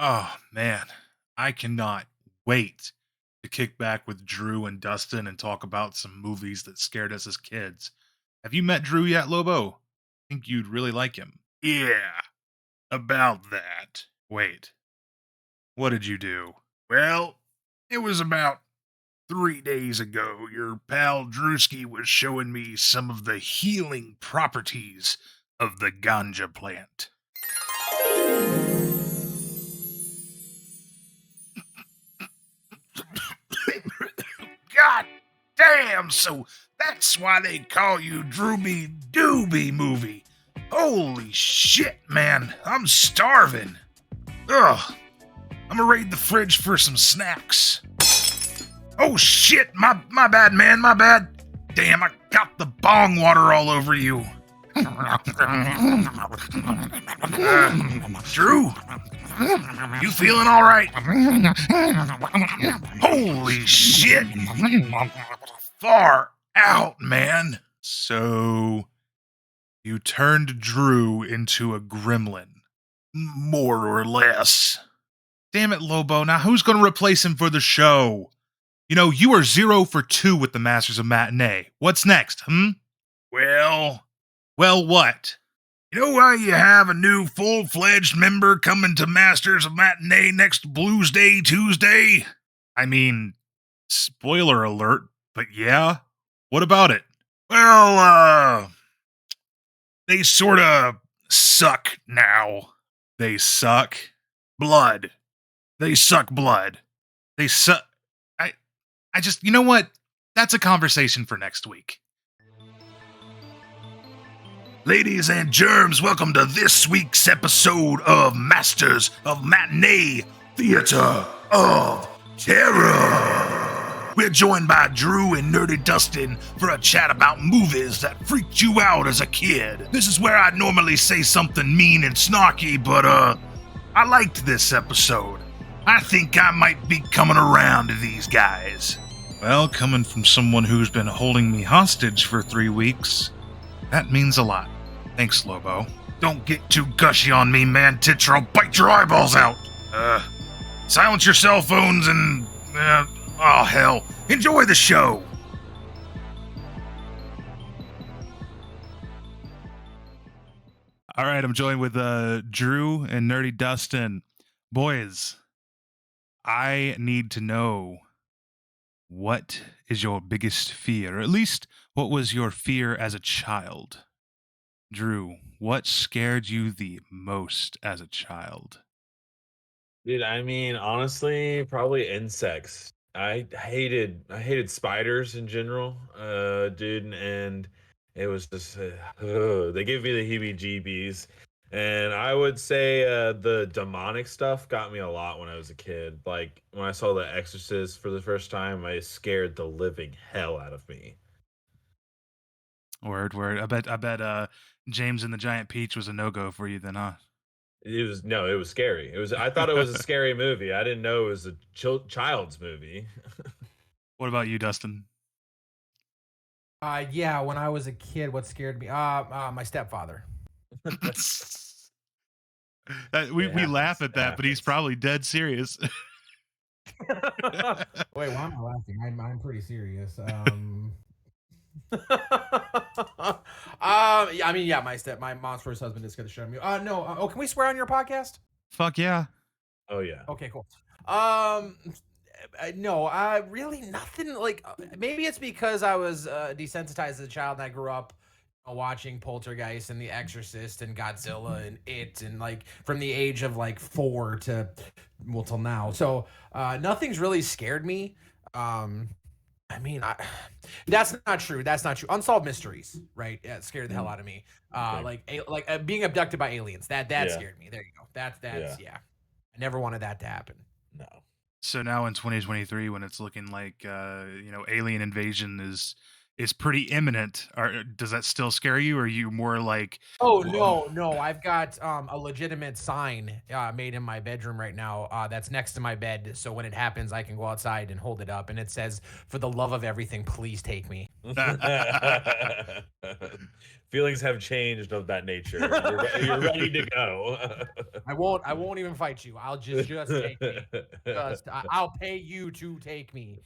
Oh man, I cannot wait to kick back with Drew and Dustin and talk about some movies that scared us as kids. Have you met Drew yet, Lobo? Think you'd really like him. Yeah, about that. Wait, what did you do? Well, it was about 3 days ago. Your pal Drewski was showing me some of the healing properties of the ganja plant. God damn, so that's why they call you Drewbie Doobie movie. Holy shit, man, I'm starving. Ugh, I'm gonna raid the fridge for some snacks. Oh shit, my bad, man, my bad. Damn, I got the bong water all over you. Drew, you feeling all right? Holy shit! Far out, man. So, you turned Drew into a gremlin. More or less. Damn it, Lobo. Now who's going to replace him for the show? You know, you are 0 for 2 with the Masters of Matinee. What's next, Well, what? You know why you have a new full-fledged member coming to Masters of Matinee next Blues Day Tuesday? I mean, spoiler alert, but yeah. What about it? Well, they sorta suck now. They suck blood. They suck blood. They suck. I just, you know what? That's a conversation for next week. Ladies and germs, welcome to this week's episode of Masters of Matinee, Theater of Terror. We're joined by Drew and Nerdy Dustin for a chat about movies that freaked you out as a kid. This is where I'd normally say something mean and snarky, but I liked this episode. I think I might be coming around to these guys. Well, coming from someone who's been holding me hostage for 3 weeks, that means a lot. Thanks, Lobo. Don't get too gushy on me, man, tits, or I'll bite your eyeballs out. Silence your cell phones and, oh hell, enjoy the show. All right, I'm joined with Drew and Nerdy Dustin. Boys, I need to know, what is your biggest fear? Or at least, what was your fear as a child? Drew, what scared you the most as a child? Dude, I mean, honestly, probably insects. I hated spiders in general, dude, and it was just they gave me the heebie-jeebies. And I would say the demonic stuff got me a lot when I was a kid. Like when I saw The Exorcist for the first time, I scared the living hell out of me. Word, word. I bet James and the Giant Peach was a no-go for you then, huh? It was scary. I thought it was a scary movie. I didn't know it was a child's movie. What about you, Dustin? Yeah, when I was a kid, what scared me? My stepfather. We laugh at It that, but he's happens. probably dead serious. Wait, why am I laughing? I'm pretty serious. Yeah, I mean, yeah, my mom's first husband is gonna show me. No. Oh, can we swear on your podcast? Fuck yeah. Oh yeah. Okay, cool. No, really nothing. Like, maybe it's because I was desensitized as a child and I grew up watching Poltergeist and The Exorcist and Godzilla and It, and like from the age of like 4 to well till now. So nothing's really scared me. I mean, that's not true. That's not true. Unsolved mysteries, right? Yeah, it scared the hell out of me. Okay. Like being abducted by aliens. That Yeah. scared me. There you go. That's Yeah. yeah. I never wanted that to happen. No. So now in 2023, when it's looking like alien invasion is pretty imminent, does that still scare you, or are you more like, Oh whoa? no! I've got a legitimate sign made in my bedroom right now. That's next to my bed, so when it happens, I can go outside and hold it up, and it says, "For the love of everything, please take me." Feelings have changed of that nature. You're ready to go. I won't even fight you. I'll just take me. I'll pay you to take me.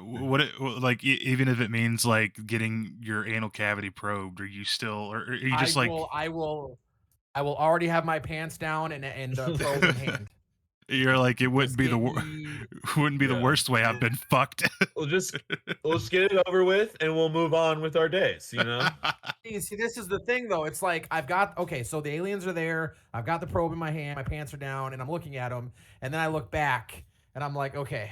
Like even if it means like getting your anal cavity probed, are you still, or are you just like I will already have my pants down and the probe in hand. you're like it wouldn't Just be the get me. wouldn't be the Yeah. worst way I've been fucked. We'll just get it over with and we'll move on with our days, you know? See, this is the thing though. It's like so the aliens are there. I've got the probe in my hand. My pants are down, and I'm looking at them. And then I look back, and I'm like, okay,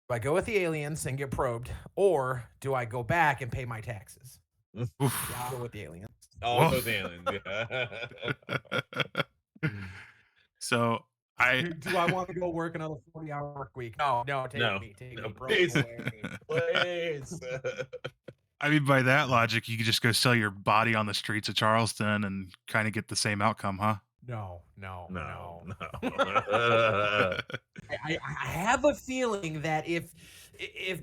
do I go with the aliens and get probed, or do I go back and pay my taxes? Yeah, I'll go with the aliens. All those aliens, yeah. So do I want to go work another 40-hour work week? No, take me, please. away. Please. I mean, by that logic, you could just go sell your body on the streets of Charleston and kind of get the same outcome, huh? No. No. I have a feeling that if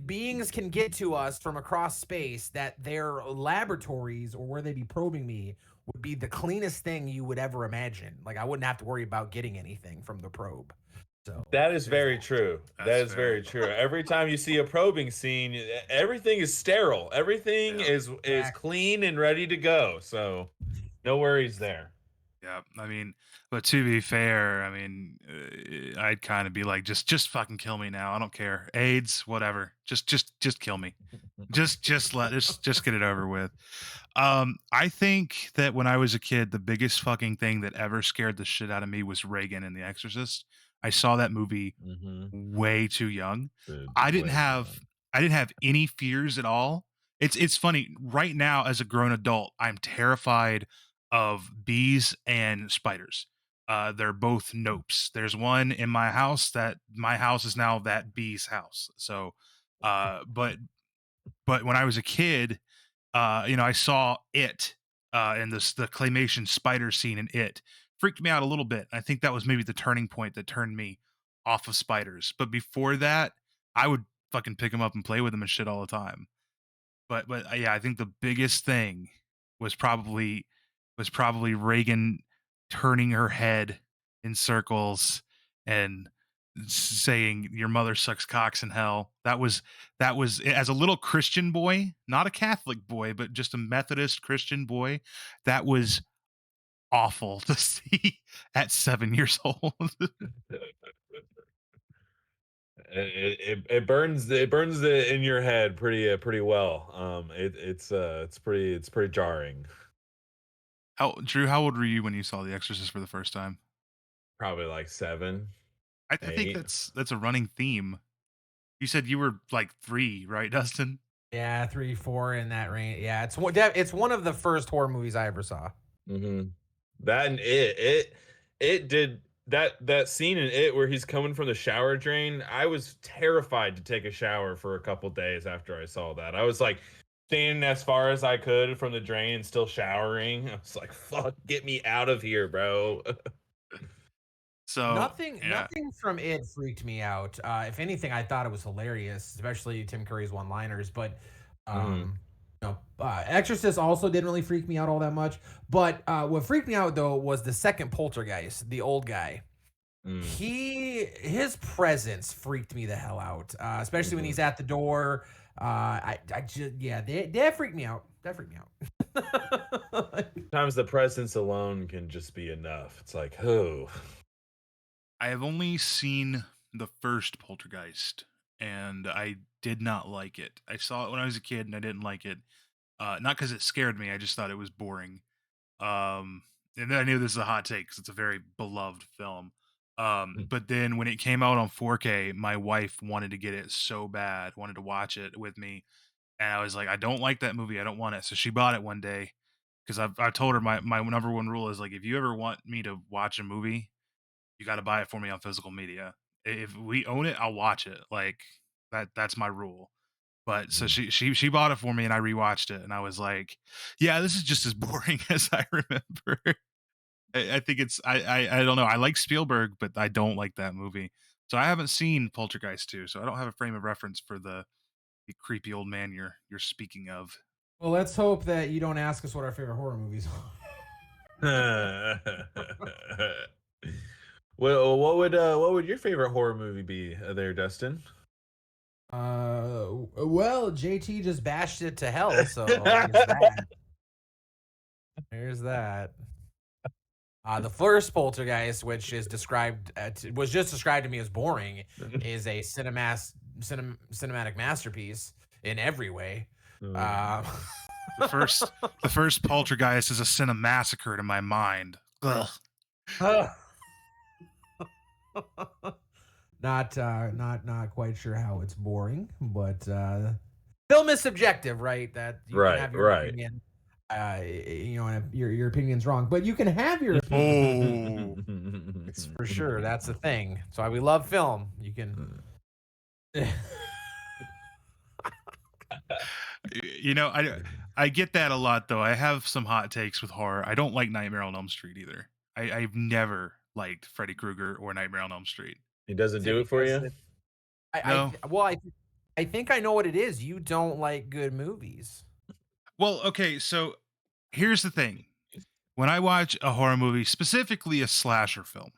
beings can get to us from across space, that their laboratories or where they'd be probing me would be the cleanest thing you would ever imagine. Like I wouldn't have to worry about getting anything from the probe. So that is very true. That is very true. Every time you see a probing scene, everything is sterile. Everything is clean and ready to go. So no worries there. Yeah, I mean, but to be fair, I mean, I'd kind of be like, just fucking kill me now. I don't care. AIDS, whatever. Just kill me. Just get it over with. I think that when I was a kid, the biggest fucking thing that ever scared the shit out of me was Reagan in The Exorcist. I saw that movie way too young. Dude, I didn't have any fears at all. It's funny right now as a grown adult, I'm terrified of bees and spiders. They're both nopes. There's one in my house that my house is now that bee's house. So, but when I was a kid, I saw it and the claymation spider scene in it freaked me out a little bit. I think that was maybe the turning point that turned me off of spiders. But before that, I would fucking pick them up and play with them and shit all the time. But yeah, I think the biggest thing was probably Reagan turning her head in circles and saying your mother sucks cocks in hell. That was as a little Christian boy, not a Catholic boy, but just a Methodist Christian boy. That was awful to see at 7 years old. It burns it in your head pretty well. It's pretty jarring. Drew, how old were you when you saw The Exorcist for the first time? Probably like 7. I think that's a running theme. You said you were like 3, right, Dustin? Yeah, 3, 4 in that range. Yeah, it's one of the first horror movies I ever saw. That and it did that scene in it where he's coming from the shower drain. I was terrified to take a shower for a couple days after I saw that. I was like standing as far as I could from the drain and still showering. I was like, "Fuck, get me out of here, bro." So nothing from it freaked me out. If anything, I thought it was hilarious, especially Tim Curry's one-liners. But Exorcist also didn't really freak me out all that much. But what freaked me out though was the second poltergeist, the old guy. His presence freaked me the hell out, especially when he's at the door. That freaked me out. Sometimes the presence alone can just be enough. It's like, oh. I have only seen the first Poltergeist, and I did not like it. I saw it when I was a kid, and I didn't like it. Not because it scared me. I just thought it was boring. And then I knew this is a hot take because it's a very beloved film. But then when it came out on 4K, my wife wanted to get it so bad, wanted to watch it with me. And I was like, I don't like that movie. I don't want it. So she bought it one day because I told her my number one rule is like, if you ever want me to watch a movie, you got to buy it for me on physical media. If we own it, I'll watch it. Like that's my rule. But so she bought it for me and I rewatched it and I was like, yeah, this is just as boring as I remember. I think it's I don't know. I like Spielberg, but I don't like that movie. So I haven't seen Poltergeist 2, so I don't have a frame of reference for the the creepy old man you're speaking of. Well, let's hope that you don't ask us what our favorite horror movies are. Well, what would your favorite horror movie be there, Dustin? Well, JT just bashed it to hell, so there's that. There's that. The first Poltergeist, which is described was just described to me as boring, is a cinematic masterpiece in every way. The first Poltergeist is a cinemassacre to my mind. Ugh. Not quite sure how it's boring, but film is subjective, right? That you can have your opinion. And your opinion's wrong, but you can have your opinion. It's for sure. That's the thing. That's why we love film. You can. I get that a lot though. I have some hot takes with horror. I don't like Nightmare on Elm Street either. I've never liked Freddy Krueger or Nightmare on Elm Street. He doesn't do it for you? No. I think I know what it is. You don't like good movies. Well, okay, so here's the thing. When I watch a horror movie, specifically a slasher film,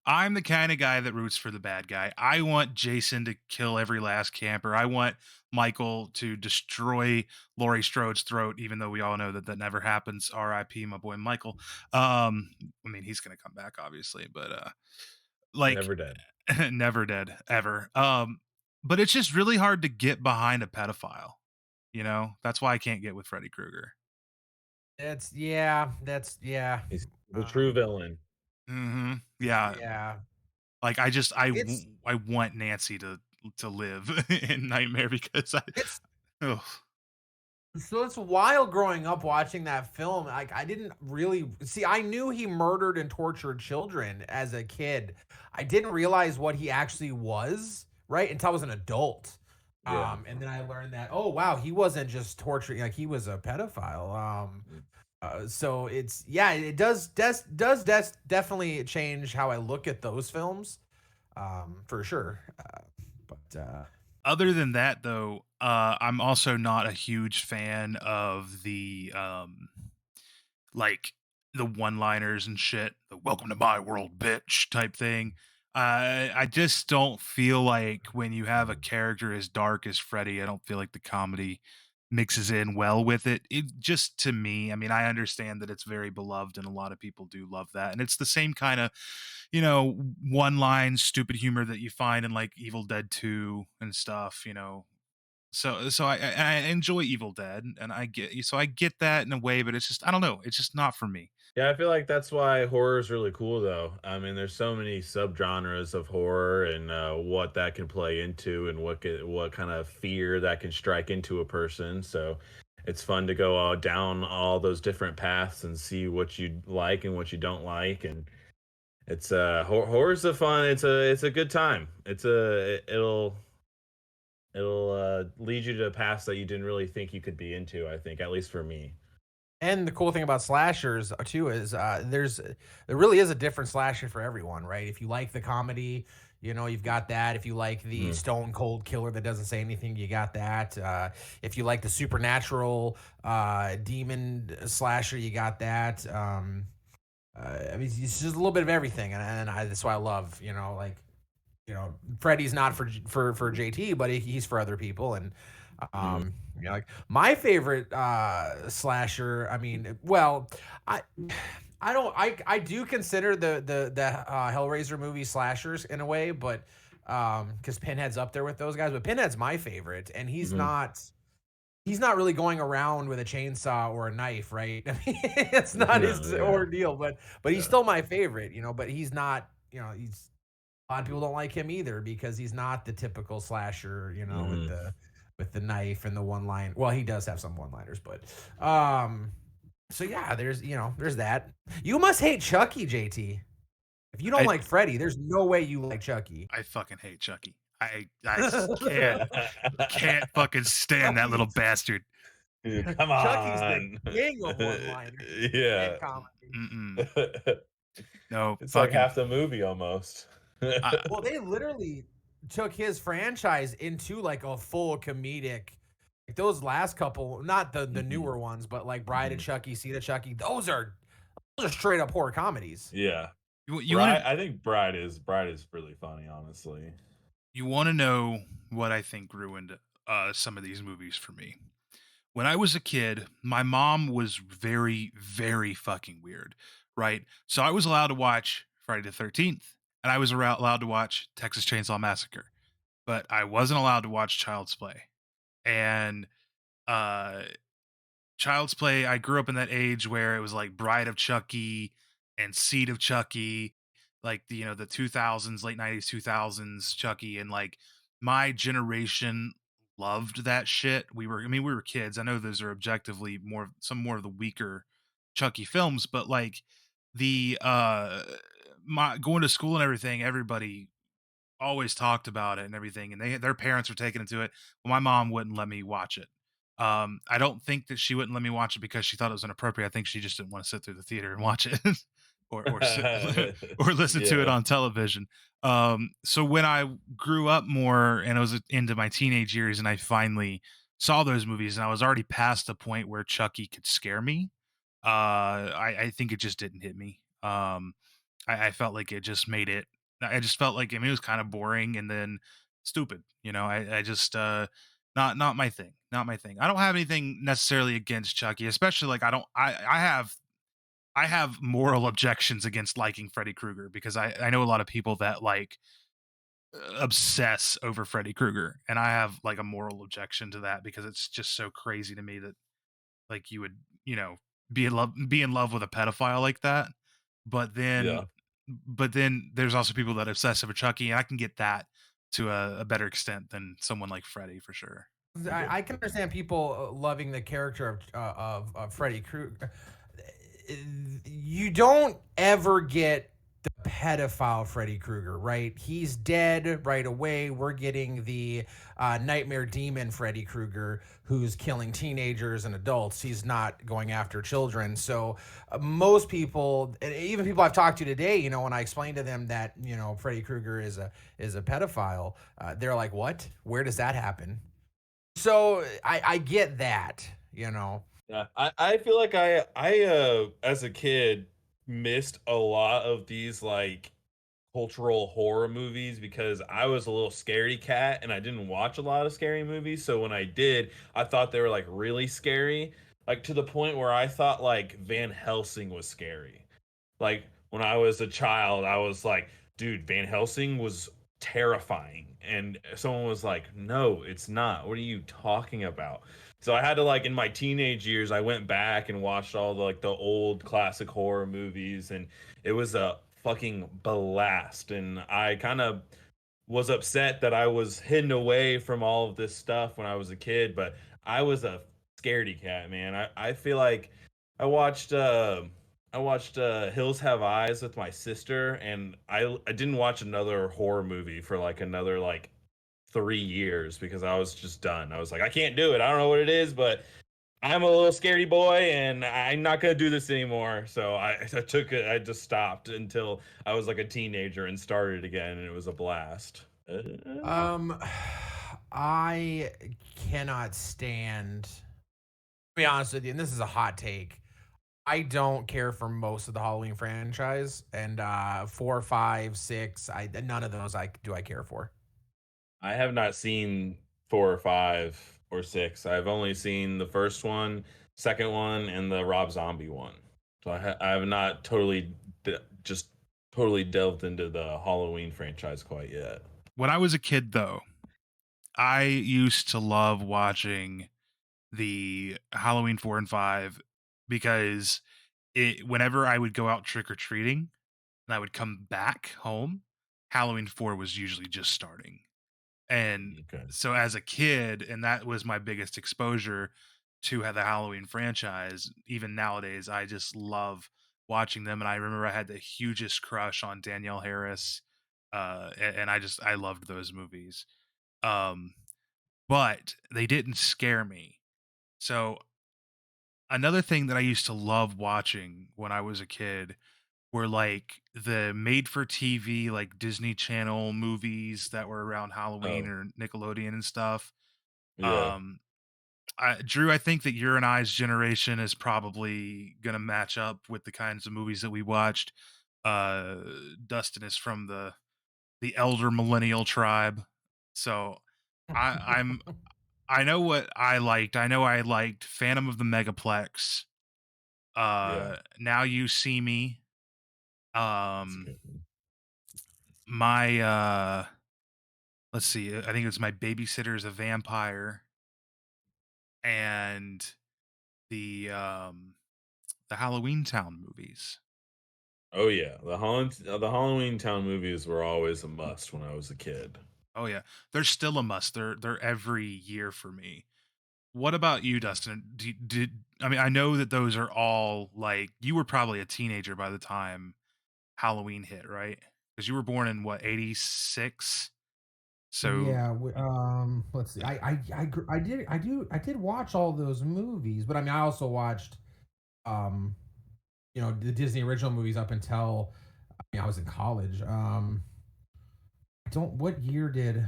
I'm the kind of guy that roots for the bad guy. I want Jason to kill every last camper. I want Michael to destroy Laurie Strode's throat, even though we all know that never happens. R.I.P. my boy Michael. I mean, he's gonna come back, obviously, but Never dead. never dead ever. But it's just really hard to get behind a pedophile. That's why I can't get with Freddy Krueger. That's He's the true villain. Mm-hmm. Yeah. Yeah. Like I want Nancy to live in Nightmare because So it's wild growing up watching that film. Like I didn't really see. I knew he murdered and tortured children as a kid. I didn't realize what he actually was, right, until I was an adult. Yeah. And then I learned that, oh wow, he wasn't just torturing, like he was a pedophile. So it does definitely change how I look at those films, for sure. But other than that, though, I'm also not a huge fan of the like the one-liners and shit, the "Welcome to my world, bitch" type thing. I just don't feel like when you have a character as dark as Freddy, I don't feel like the comedy mixes in well with it. It just, to me, I mean, I understand that it's very beloved and a lot of people do love that. And it's the same kind of, one line stupid humor that you find in like Evil Dead 2 and stuff, So I enjoy Evil Dead and I get that in a way, but it's just, I don't know, it's just not for me. Yeah, I feel like that's why horror is really cool, though. I mean, there's so many subgenres of horror and what that can play into, and what kind of fear that can strike into a person. So it's fun to go down all those different paths and see what you like and what you don't like. And it's horror's a fun. It's a good time. It'll lead you to paths that you didn't really think you could be into. I think, at least for me. And the cool thing about slashers too is there really is a different slasher for everyone, right? If you like the comedy, you've got that. If you like the stone cold killer that doesn't say anything, you got that. If you like the supernatural demon slasher, you got that. I mean, it's just a little bit of everything, and that's why I love, Freddy's not for JT, but he's for other people, and like my favorite slasher. I mean, well, I do consider the Hellraiser movie slashers in a way, but because Pinhead's up there with those guys, but Pinhead's my favorite, and he's not really going around with a chainsaw or a knife, right? I mean, it's not his ordeal, but he's still my favorite, but he's not, he's. A lot of people don't like him either because he's not the typical slasher, with the knife and the one line. Well, he does have some one liners, but so yeah, there's that. You must hate Chucky, JT. If you don't like Freddy, there's no way you like Chucky. I fucking hate Chucky. I just can't fucking stand that little bastard. Dude, come on. Chucky's the king of one liners. Yeah. No, it's like half the movie almost. Well, they literally took his franchise into like a full comedic. Like those last couple, not the Mhm, newer ones, but like Bride of mhm. Chucky, Seed of Chucky, those are straight up horror comedies. Yeah. You want Bride to I think Bride is really funny, honestly. you want to know what I think ruined some of these movies for me. When I was a kid, my mom was very, very fucking weird, right? So I was allowed to watch Friday the 13th, and I was allowed to watch Texas Chainsaw Massacre, but I wasn't allowed to watch Child's Play. And uh Child's Play, I grew up in that age where it was like Bride of Chucky and Seed of Chucky, like the 2000s, late 90s, 2000s Chucky, and like my generation loved that shit. We were kids. I know those are objectively more of the weaker Chucky films, but like the my going to school and everything, everybody always talked about it and everything, and their parents were taking into it. Well, my mom wouldn't let me watch it. I don't think that she wouldn't let me watch it because she thought it was inappropriate. I think she just didn't want to sit through the theater and watch it, or sit or listen to it Yeah. on television. So when I grew up more and I was into my teenage years, and I finally saw those movies, and I was already past the point where Chucky could scare me. I think it just didn't hit me. I felt like it just made it. I just felt like, I mean, it was kind of boring and then stupid. I just not my thing. Not my thing. I don't have anything necessarily against Chucky, especially like I don't. I have moral objections against liking Freddy Krueger because I know a lot of people that like obsess over Freddy Krueger, and I have like a moral objection to that because it's just so crazy to me that like you would be in love with a pedophile like that. But then Yeah. but then there's also people that obsess over Chucky, and I can get that to a better extent than someone like Freddy for sure. Okay. I can understand people loving the character of Freddy Krueger. You don't ever get the pedophile Freddy Krueger, right? He's dead right away. We're getting the nightmare demon Freddy Krueger who's killing teenagers and adults. He's not going after children. So most people, and even people I've talked to today, when I explain to them that Freddy Krueger is a pedophile, they're like, "What? Where does that happen?" So I get that, you know. Yeah, I feel like as a kid missed a lot of these like cultural horror movies because I was a little scaredy cat and I didn't watch a lot of scary movies. So when I did, I thought they were like really scary, like to the point where I thought like Van Helsing was scary. Like when I was a child, I was like, dude, Van Helsing was terrifying. And someone was like, no, it's not. What are you talking about? So I had to like in my teenage years, I went back and watched all the like the old classic horror movies, and it was a fucking blast. And I kind of was upset that I was hidden away from all of this stuff when I was a kid, but I was a scaredy cat, man. I feel like I watched Hills Have Eyes with my sister, and I didn't watch another horror movie for like another like 3 years because I was just done. I was like, I can't do it. I don't know what it is, but I'm a little scaredy boy, and I'm not gonna do this anymore. So I took it. I just stopped until I was like a teenager and started again, and it was a blast. Um, I cannot stand. To be honest with you, and this is a hot take. I don't care for most of the Halloween franchise, and 4, 5, 6. None of those I care for. I have not seen 4 or 5 or 6. I've only seen the first one, second one, and the Rob Zombie one. So I have not just totally delved into the Halloween franchise quite yet. When I was a kid, though, I used to love watching the Halloween 4 and 5 because whenever I would go out trick or treating and I would come back home, Halloween 4 was usually just starting. And Okay. so as a kid, and that was my biggest exposure to the Halloween franchise, even nowadays, I just love watching them. And I remember I had the hugest crush on Danielle Harris. And I loved those movies. Um, but they didn't scare me. So another thing that I used to love watching when I was a kid were like the made for TV, like Disney Channel movies that were around Halloween Oh, or Nickelodeon and stuff. yeah. Um, Drew, I think that your and I's generation is probably going to match up with the kinds of movies that we watched. Uh, Dustin is from the elder millennial tribe, so I'm I know what I liked. I know I liked Phantom of the Megaplex. Yeah. Now You See Me. That's a Um, good one. my let's see. I think it's My Babysitter is a Vampire, and the Halloween Town movies. Oh, yeah. The Halloween Town movies were always a must when I was a kid. Oh yeah, they're still a must. They're every year for me. What about you, Dustin? I mean, I know that those are all like you were probably a teenager by the time Halloween hit, right? Because you were born in what, 86? So Yeah, let's see. I did watch all those movies, but I mean, I also watched, um, the Disney original movies up until I was in college. I don't. What year did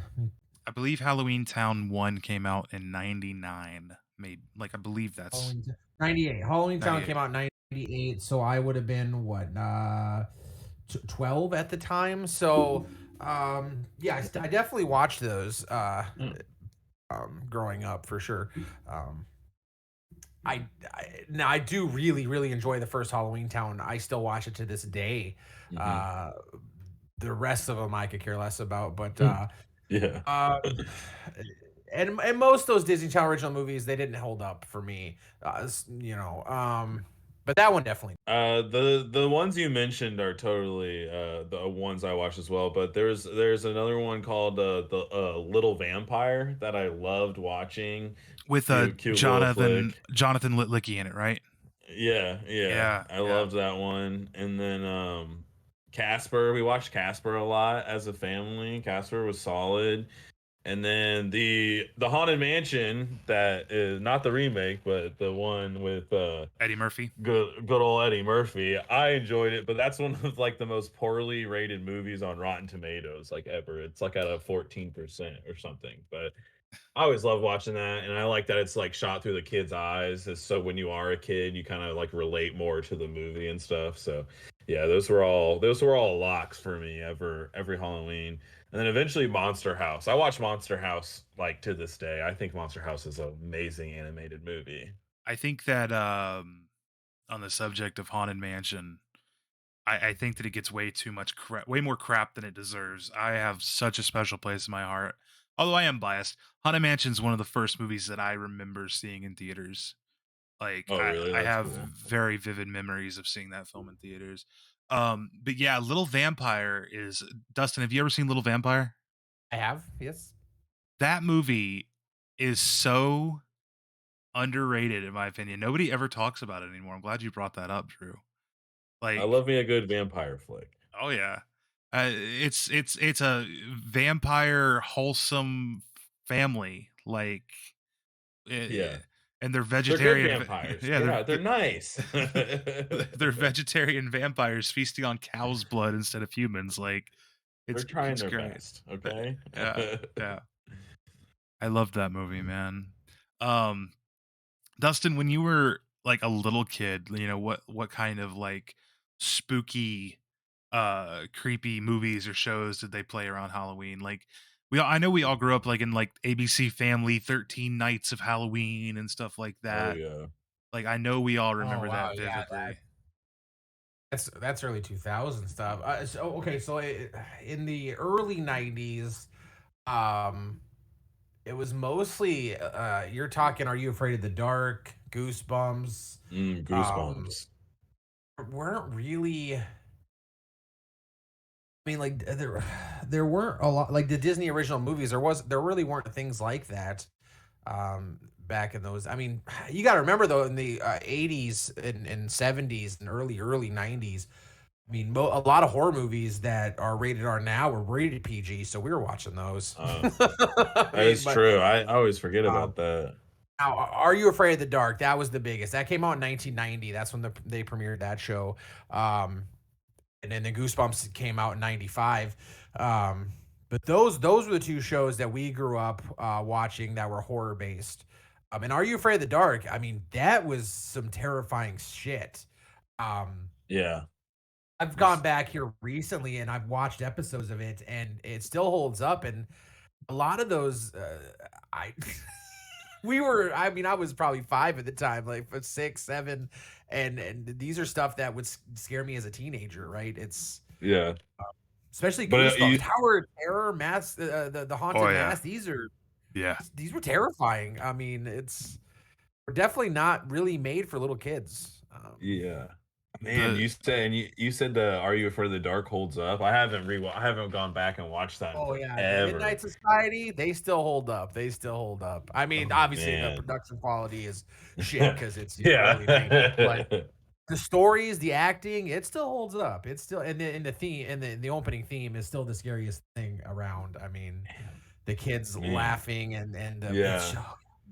I believe Halloween Town 1 came out in 99. Made like I believe that's Halloween 98? Halloween Town 98. came out in 98, so I would have been what 12 at the time. So, yeah, I definitely watched those Mm. growing up for sure. Um, now I do really enjoy the first Halloween Town. I still watch it to this day. Mhm. Uh, the rest of them I could care less about, but Mm. Yeah. um, and most of those Disney Channel original movies they didn't hold up for me. But that one definitely. The ones you mentioned are totally the ones I watched as well. But there's another one called the Little Vampire that I loved watching. With Cute little flick. Jonathan Litlicky in it, right? Yeah, yeah, Yeah, I yeah. loved that one. And then Casper, we watched Casper a lot as a family. Casper was solid. And then the Haunted Mansion, that is not the remake, but the one with Eddie Murphy. good old Eddie Murphy. I enjoyed it, but that's one of like the most poorly rated movies on Rotten Tomatoes like ever. It's like at a 14% or something. But I always love watching that, and I like that it's like shot through the kid's eyes. So when you are a kid, you kind of like relate more to the movie and stuff. So yeah, those were all locks for me every Halloween. And then eventually Monster House. I watch Monster House like to this day. I think Monster House is an amazing animated movie. I think that on the subject of Haunted Mansion, I think that it gets way too much crap, way more crap than it deserves. I have such a special place in my heart. Although I am biased, Haunted Mansion's one of the first movies that I remember seeing in theaters. Like Oh, really? I That's have cool. very vivid memories of seeing that film in theaters. But yeah, Little Vampire is Dustin, have you ever seen Little Vampire? I have, yes. That movie is so underrated in my opinion. Nobody ever talks about it anymore. I'm glad you brought that up, Drew. I Like, love me a good vampire flick. oh yeah. It's a vampire wholesome family, like, eh, Yeah. and they're They're good vegetarian. vampires. Yeah, Yeah, they're nice. they're vegetarian vampires feasting on cow's blood instead of humans. Like, They're trying it's their great. best, Uh, okay? Yeah, yeah. I love that movie, man. Um, Dustin, when you were like a little kid, what kind of like spooky, creepy movies or shows did they play around Halloween? Like I know we all grew up like in like ABC Family, 13 Nights of Halloween and stuff like Oh, that. yeah. Like I know we all Oh remember wow, that yeah, vividly. that's early 2000 stuff. In the early 90s, um, it was mostly you're talking. Are You Afraid of the Dark? Goosebumps. Um, Goosebumps. weren't really. I mean, like there weren't a lot like the Disney original movies. There really weren't things like that back in those. I mean, you got to remember though in the 80s and 70s and early 90s. I mean, a lot of horror movies that are rated R now were rated PG, so we were watching those. Uh, I that mean, is but true. I always forget um, about that. now, Are You Afraid of the Dark? That was the biggest. That came out in 1990. That's when they premiered that show. Um, and then the Goosebumps came out in '95. But those were the two shows that we grew up watching that were horror based. And Are You Afraid of the Dark? I mean, that was some terrifying shit. Um, Yeah. I've gone back here recently and I've watched episodes of it, and it still holds up. And a lot of those, I I mean, I was probably 5 at the time, like 6, 7, and these are stuff that would scare me as a teenager, right? It's Yeah. especially But Goosebumps, Tower of Terror, Mask, the Oh Haunted yeah, Mask. yeah. These were terrifying. I mean, we're definitely not really made for little kids. yeah. Man, The you said the Are You Afraid of the Dark holds up? I haven't gone back and watched that in Oh yeah, the forever. Midnight Society, they still hold up. They still hold up. I mean, Oh obviously the man. production quality is shit because it's early 90s, but Yeah. the stories, the acting, it still holds up. It's still and the theme and the opening theme is still the scariest thing around. I mean, the kids Man. laughing and Yeah.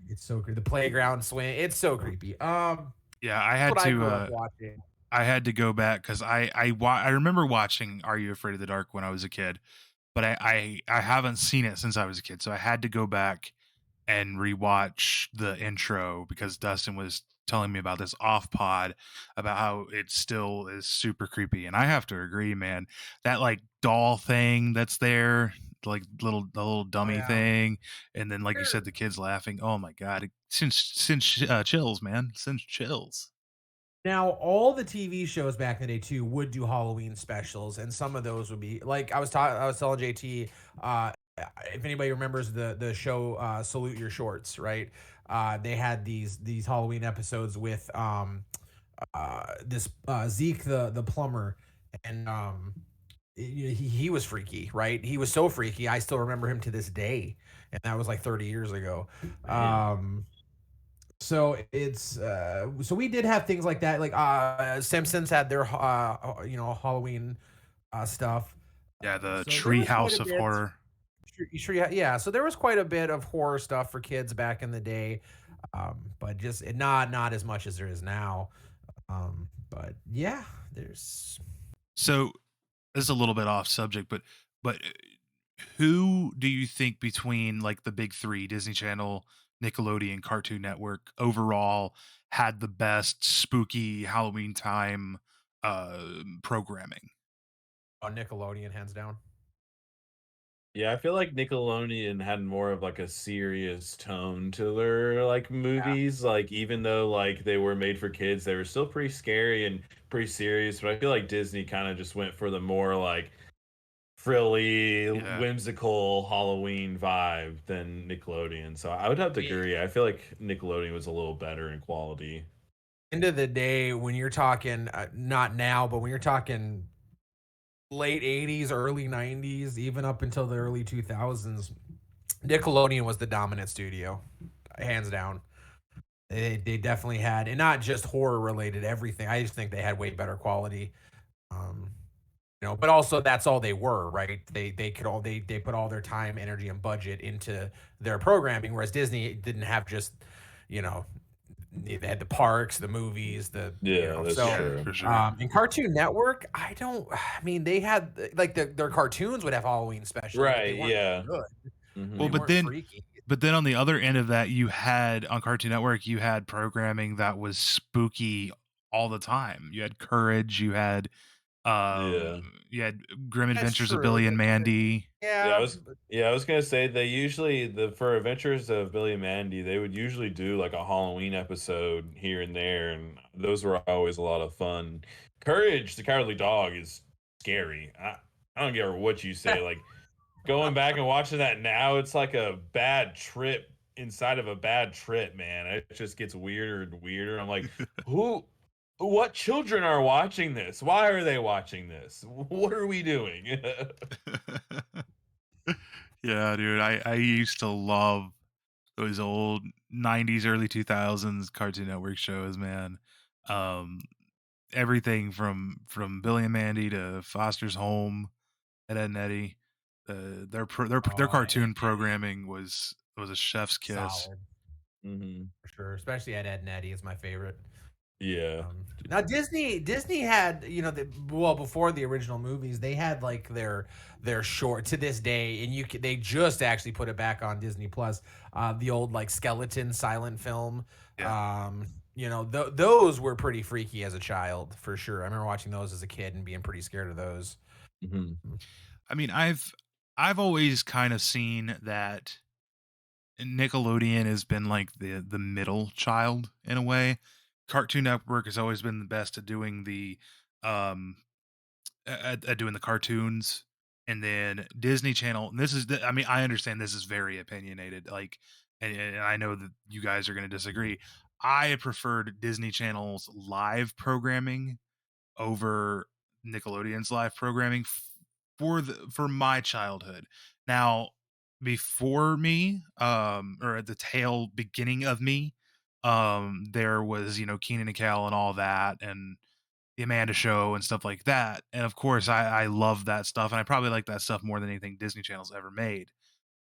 it's so creepy. The playground swing, it's so creepy. yeah, I That's had what I to grew up watching. I had to go back because I remember watching Are You Afraid of the Dark when I was a kid, but I haven't seen it since I was a kid, so I had to go back and rewatch the intro because Dustin was telling me about this off pod about how it still is super creepy, and I have to agree, man. That like doll thing that's there, like the little Oh dummy yeah. thing, and then like you said, the kids laughing. Oh my god, it since chills, man, since chills. Now, all the TV shows back in the day too would do Halloween specials, and some of those would be like I was telling JT, if anybody remembers the show Salute Your Shorts, right? They had these Halloween episodes with this Zeke the plumber, and he was freaky, right? He was so freaky. I still remember him to this day, and that was like 30 years ago. Man. So so we did have things like that. Like Simpsons had their Halloween stuff. Yeah, the So there Tree was quite House a of bit. Horror. Yeah. So there was quite a bit of horror stuff for kids back in the day, but just not as much as there is now. But yeah, there's So this is a little bit off subject, but who do you think between like the big three, Disney Channel, Nickelodeon, Cartoon Network, overall had the best spooky Halloween time programming? on Nickelodeon hands down. Yeah, I feel like Nickelodeon had more of like a serious tone to their like Yeah. movies. Like even though like they were made for kids, they were still pretty scary and pretty serious. But I feel like Disney kind of just went for the more like frilly, Yeah. whimsical Halloween vibe than Nickelodeon. So I would have to agree. I feel like Nickelodeon was a little better in quality. End of the day, when you're talking, not now, but when you're talking late 80s, early 90s, even up until the early 2000s, Nickelodeon was the dominant studio, hands down. They definitely had, and not just horror related, everything. I just think they had way better quality. Um, but also that's all they were, right? They could all they put all their time, energy, and budget into their programming, whereas Disney didn't have just, you know, they had the parks, the movies, Yeah, that's so Yeah, true. for sure. in Cartoon Network, I mean, they had like their cartoons would have Halloween specials, but they Right, weren't yeah. good. Well, They Hmm. but weren't then freaky. but then on the other end of that, you had on Cartoon Network, you had programming that was spooky all the time. You had Courage, Yeah. you had Grim That's Adventures of true. Billy and That's true. Mandy. Yeah, Yeah, I was gonna say they usually the for Adventures of Billy and Mandy, they would usually do like a Halloween episode here and there, and those were always a lot of fun. Courage, the Cowardly Dog is scary. I don't care what you say. Like going back and watching that now, it's like a bad trip inside of a bad trip, man. It just gets weirder and weirder. I'm like, who what children are watching this? Why are they watching this? What are we doing? Yeah, dude. I used to love those old 90s, early 2000s Cartoon Network shows, man. Um, everything from Billy and Mandy to Foster's Home, Ed, Edd and Eddie. Their oh, cartoon programming was a chef's kiss. solid Hmm. for sure. Especially at Ed and Eddie is my favorite. Yeah. Now Disney had, well, before the original movies, they had like their short to this day, and they just actually put it back on Disney Plus. The old like skeleton silent film. Yeah. Those were pretty freaky as a child for sure. I remember watching those as a kid and being pretty scared of those. Mhm. I mean, I've always kind of seen that Nickelodeon has been like the middle child in a way. Cartoon Network has always been the best at doing the um at doing the cartoons, and then Disney Channel. And this is I mean, I understand this is very opinionated, like, and I know that you guys are going to disagree. I preferred Disney Channel's live programming over Nickelodeon's live programming for my childhood. Now, before me, or at the tail beginning of me, there was, Keenan and Kel and all that, and the Amanda Show and stuff like that. And of course, I love that stuff, and I probably like that stuff more than anything Disney Channel's ever made.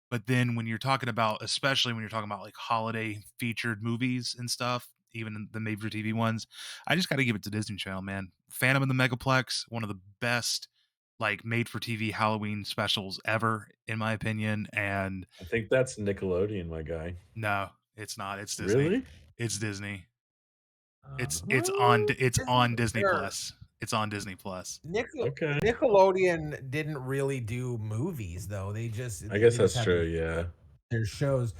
But then when you're talking about, especially when you're talking about like holiday featured movies and stuff, even the made for TV ones, I just got to give it to Disney Channel, man. Phantom of the Megaplex, one of the best like made for TV Halloween specials ever, in my opinion. And I think that's Nickelodeon, my guy. no, it's not. It's Disney. Really? It's Disney. It's Disney on Disney or Plus. It's on Disney Plus. Okay. Nickelodeon didn't really do movies though. I guess They just that's had true, yeah. their shows.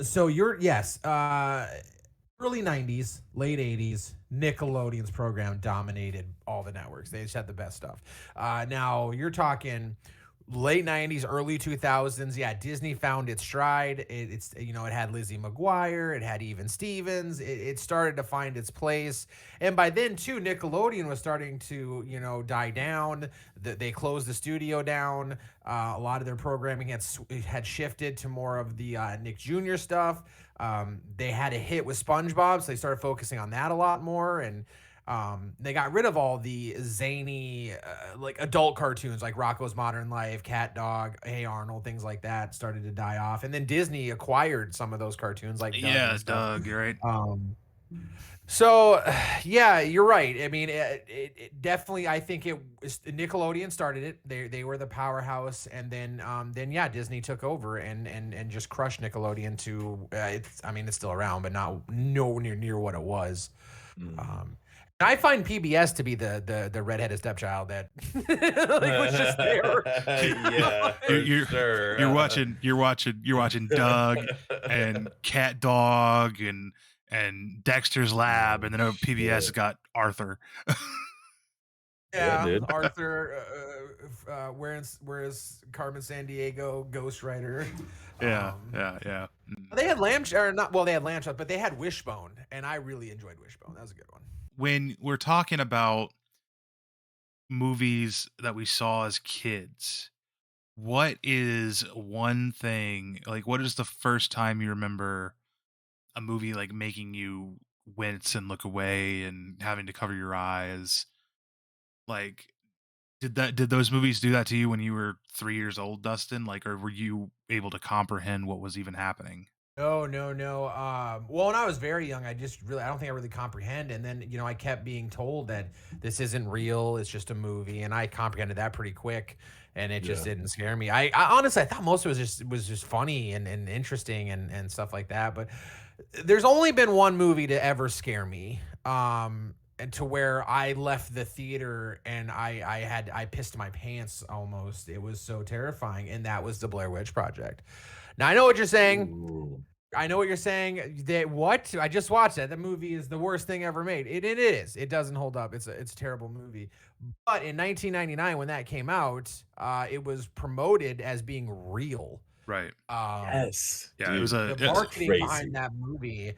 So early 90s, late 80s, Nickelodeon's program dominated all the networks. They just had the best stuff. Now you're talking late 90s, early 2000s. Yeah, Disney found its stride. It had Lizzie McGuire, it had Even Stevens. It started to find its place. And by then too, Nickelodeon was starting to, die down. They closed the studio down. A lot of their programming had shifted to more of the Nick Jr. stuff. They had a hit with SpongeBob, so they started focusing on that a lot more. And they got rid of all the zany, like adult cartoons like Rocko's Modern Life, Cat Dog, Hey Arnold, things like that started to die off. And then Disney acquired some of those cartoons like Doug Yeah, and stuff. Doug, you're right. So, yeah, you're right. I mean, it definitely. I think Nickelodeon started it. They were the powerhouse, and then yeah, Disney took over and just crushed Nickelodeon to. I mean, it's still around, but not nowhere near what it was. Um, I find PBS to be the redheaded stepchild that like was just there. Yeah, for You're sure. you're watching Doug and Cat Dog and Dexter's Lab, and then over PBS has Shit. got Arthur. Yeah, dude. Arthur, whereas Carmen San Diego, Ghost Rider. Yeah, Um, yeah. They had lamb or not. Well, they had lamb chop, but they had Wishbone, and I really enjoyed Wishbone. That was a good one. When we're talking about movies that we saw as kids, what is one thing, like, what is the first time you remember a movie like making you wince and look away and having to cover your eyes? Like, did those movies do that to you when you were 3 years old, Dustin? Like, or were you able to comprehend what was even happening? No, no, no. Well, when I was very young, I don't think I really comprehend. And then, I kept being told that this isn't real. It's just a movie. And I comprehended that pretty quick. And it just Yeah. didn't scare me. I honestly, I thought most of it was just funny and interesting and stuff like that. But there's only been one movie to ever scare me. And to where I left the theater and I pissed my pants almost. It was so terrifying. And that was the Blair Witch Project. Now I know what you're saying. Ooh. I know what you're saying. What? I just watched that. The movie is the worst thing ever made. It is. It doesn't hold up. It's a terrible movie. But in 1999, when that came out, it was promoted as being real. Right. Yes. Yeah, it dude, was The a marketing crazy. behind that movie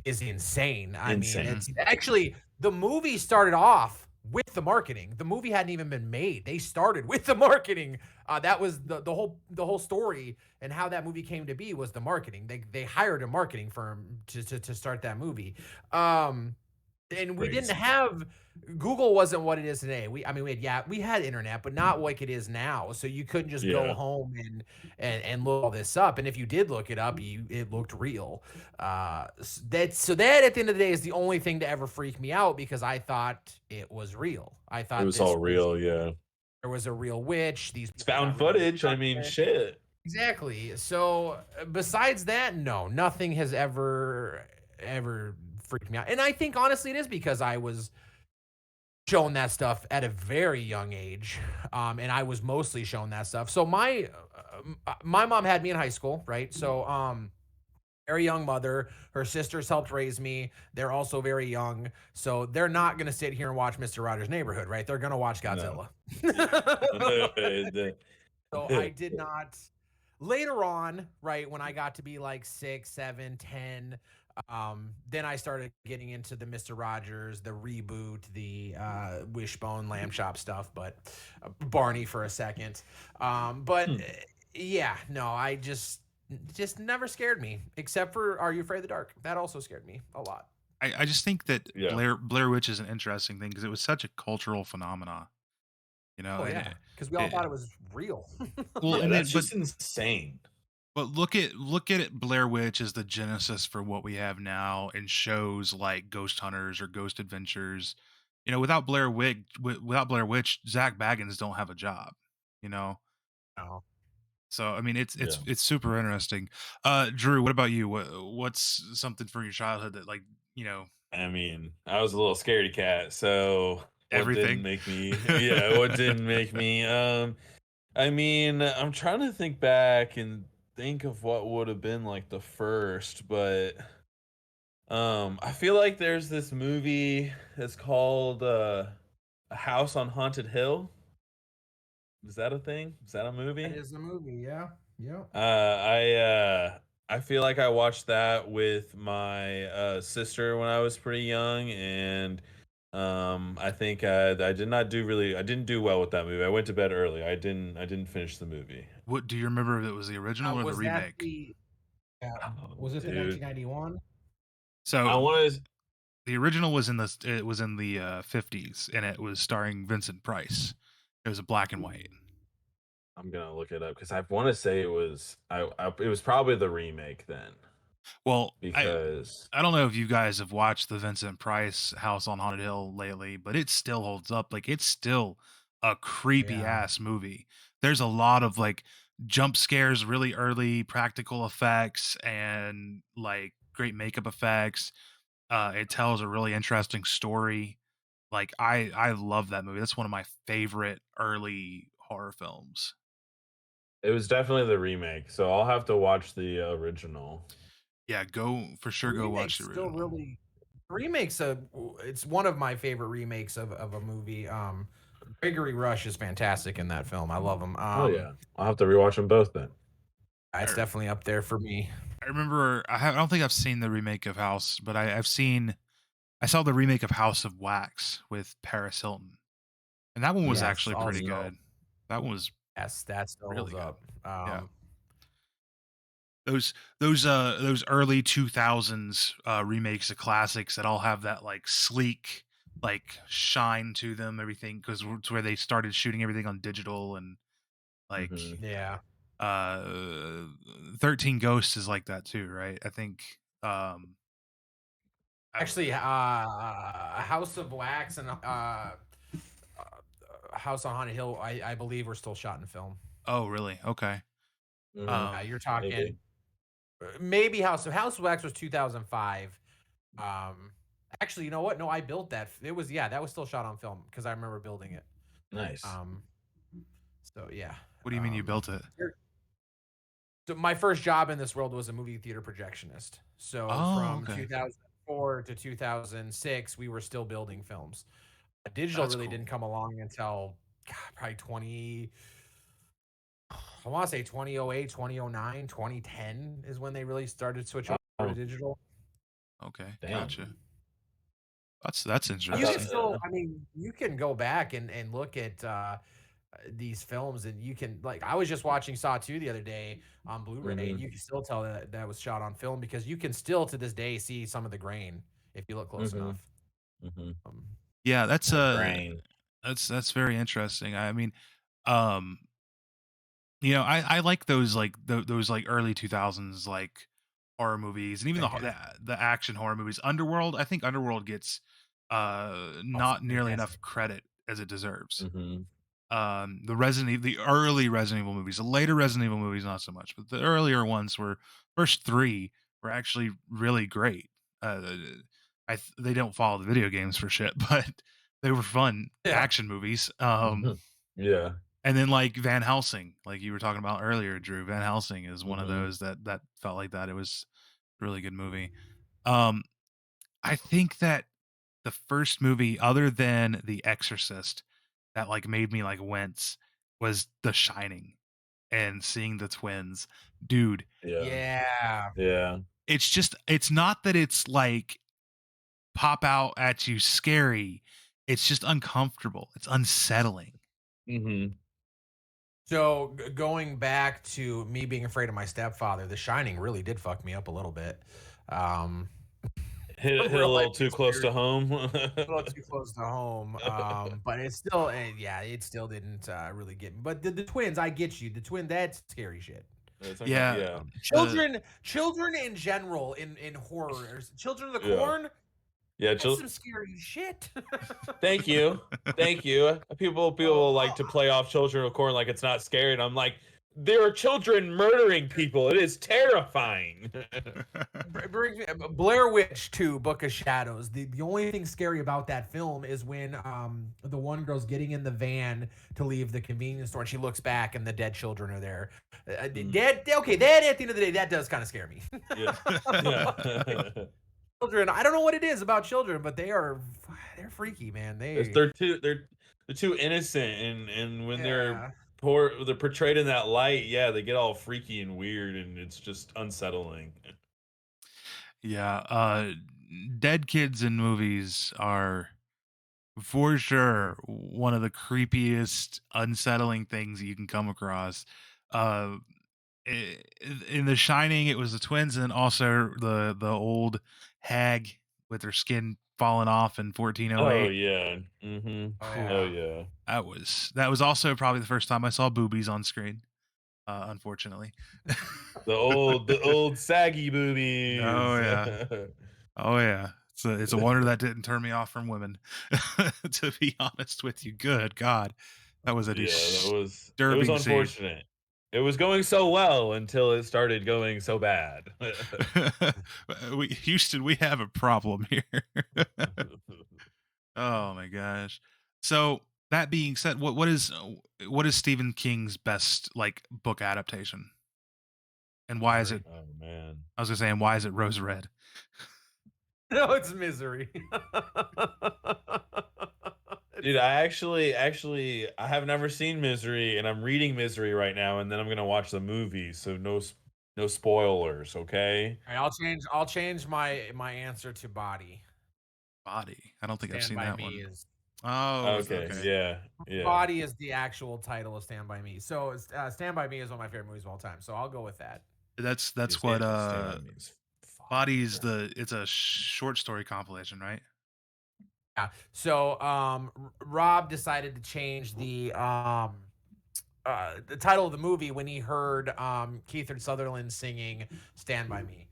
is insane. I mean, Insane. it's actually the movie started off with the marketing. The movie hadn't even been made. They started with the marketing. That was the whole story, and how that movie came to be was the marketing. They hired a marketing firm to start that movie. And we didn't Crazy. have Google wasn't what it is today. I mean, we had internet, but not like it is now. So you couldn't just go Yeah. home and look all this up. And if you did look it up, it looked real. That at the end of the day is the only thing to ever freak me out because I thought it was real. I It thought was all this was real, yeah. there was a real witch. These It's people got found really footage. I stuck mean, there. shit. Exactly. So besides that, no, nothing has ever freaked me out. And I think honestly it is because I was shown that stuff at a very young age, and I was mostly shown that stuff. So my mom had me in high school, right? So very young mother. Her sisters helped raise me. They're also very young, so they're not gonna sit here and watch Mister Rogers' Neighborhood, right? They're gonna watch No. Godzilla. The- So I did not. Later on, right when I got to be like 6, 7, 10, then I started getting into the Mister Rogers, the reboot, the Wishbone Lamb Chop stuff, but Barney for a second. But Hmm. yeah, no, I just never scared me, except for Are You Afraid of the Dark? That also scared me a lot. I just think that Yeah. Blair Witch is an interesting thing because it was such a cultural phenomena, you know. Oh And yeah, because we all thought it was real. well, Yeah, and then that's just insane. but look at it, Blair Witch as the genesis for what we have now in shows like Ghost Hunters or Ghost Adventures. You know, without Blair Witch, Zach Baggins don't have a job. You know, No. so I mean, Yeah. it's super interesting. Drew, what about you? What's something from your childhood that I mean, I was a little scaredy cat, so what didn't everything? make me yeah, what didn't make me I mean, I'm trying to think back and think of what would have been like the first, but I feel like there's this movie that's called A House on Haunted Hill. Is that a thing? Is that a That movie? is a movie, yeah. Yep. I feel like I watched that with my sister when I was pretty young, and I think I didn't do well with that movie. I went to bed early. I didn't finish the movie. What do you remember if it was the original or the Was that remake? Oh, was it the dude. 1991? I So want to. the original was in the 50s, and it was starring Vincent Price. It was a black and white. I'm gonna look it up because I want to say it was probably the remake then Well, because I don't know if you guys have watched the Vincent Price House on Haunted Hill lately, but it still holds up. Like it's still a creepy Yeah. ass movie. There's a lot of like jump scares, really early practical effects, and like great makeup effects. It tells a really interesting story. Like I love that movie. That's one of my favorite early horror films. it was definitely the remake. So I'll have to watch the original. Yeah, go for The sure. Go watch remake's the still original. really remakes it's one of my favorite remakes of a movie. Gregory Rush is fantastic in that film. I love him. Oh yeah, I'll have to rewatch them both then. It's definitely up there for me. I remember. I don't think I've seen the remake of House, but I saw the remake of House of Wax with Paris Hilton, and that one was Yes, actually pretty also. good. That one was Yes, that still really holds good. up. Yeah. Those early 2000s remakes of classics that all have that like sleek like shine to them, everything, because it's where they started shooting everything on digital, and like Mhm. Yeah. 13 Ghosts is like that too, right? I think Actually, House of Wax and House on Haunted Hill, I believe were still shot in film. oh really? Okay. Mhm. You're Maybe. talking maybe House of Wax was 2005. Actually, you know what? No, I built that. It was that was still shot on film because I remember building it. Nice. So yeah. What do you mean you built it? So my first job in this world was a movie theater projectionist. So Oh, from okay. 2004 to 2006, we were still building films. Digital That's really cool. didn't come along until probably 20. I want to say 2008, 2009, 2010 is when they really started switching over Oh, to digital. Okay, damn. gotcha. That's You can interesting. still, I mean, you can go back and look at these films, and you can like. I was just watching Saw 2 the other day on Blu-ray, and Mhm. you can still tell that was shot on film because you can still to this day see some of the grain if you look close Mhm. enough. Mhm. Yeah, that's Brain. that's very interesting. I mean, um, I like those like those like early 2000s like horror movies and even the action horror movies. Underworld, I think Underworld gets Oh, not nearly fantastic. enough credit as it deserves. Mhm. The early Resident Evil movies, the later Resident Evil movies not so much, but the earlier ones were first 3 were actually really great. They don't follow the video games for shit, but they were fun Yeah. action movies. Yeah. And then like Van Helsing, like you were talking about earlier, Drew. Van Helsing is one of Mhm. those that felt like that. It was a really good movie. Um, I think that the first movie, other than The Exorcist, that like made me like wince was The Shining and seeing the twins. Dude, Yeah. Yeah. Yeah. it's not that it's like pop out at you scary. It's just uncomfortable. It's unsettling. Mhm. So going back to me being afraid of my stepfather, The Shining really did fuck me up a little bit. Um, Hit from a real life little too close to experience. home. A little too close to home, but it's still, yeah, it still didn't really get me. But the twins, I get you. The twin, that's scary shit. It's Yeah, yeah. the Children in general in horror, Children of the Yeah. Corn, Yeah, that's some scary shit. thank you. Thank you. So, People like to play off Children of Corn like it's not scary, and I'm like, there are children murdering people. It is terrifying. brings me Blair Witch 2, Book of Shadows. The only thing scary about that film is when the one girl's getting in the van to leave the convenience store and she looks back and the dead children are there. Dead, okay, that at the end of the day, that does kind of scare me. Yeah. Yeah. Children, I don't know what it is about children, but they're freaky, man. They're too innocent, and when Yeah. they're portrayed in that light, yeah, they get all freaky and weird, and it's just unsettling. yeah, dead kids in movies are for sure one of the creepiest, unsettling things you can come across. Uh, in The Shining, it was the twins, and also the old hag with her skin falling off in Oh 1408. yeah. Mhm. Oh Oh yeah. yeah. That was also probably the first time I saw boobies on screen. Unfortunately. The old saggy boobies. Oh yeah. Oh yeah. It's a wonder that didn't turn me off from women. To be honest with you, good God, that was a Yeah, it was disturbing scene. unfortunate. It was going so well until it started going so bad. Houston, we have a problem here. Oh my gosh. So that being said, what is Stephen King's best like book adaptation, and why is it? Misery. Oh man. I was gonna say, and why is it Rose Red? No, it's Misery. Dude, I actually I have never seen Misery, and I'm reading Misery right now, and then I'm gonna watch the movie, so no spoilers, okay? All right, I'll change my answer to Body. Body. I don't think I've Stand seen by that Me one. is Oh, Okay, okay. yeah, yeah. Body is the actual title of Stand by Me. So Stand by Me is one of my favorite movies of all time. So I'll go with that. Yeah, That's what Stand By Me is Body's fire. it's a short story compilation, right? Yeah. So Rob decided to change the title of the movie when he heard Keith Sutherland singing "Stand by Me,"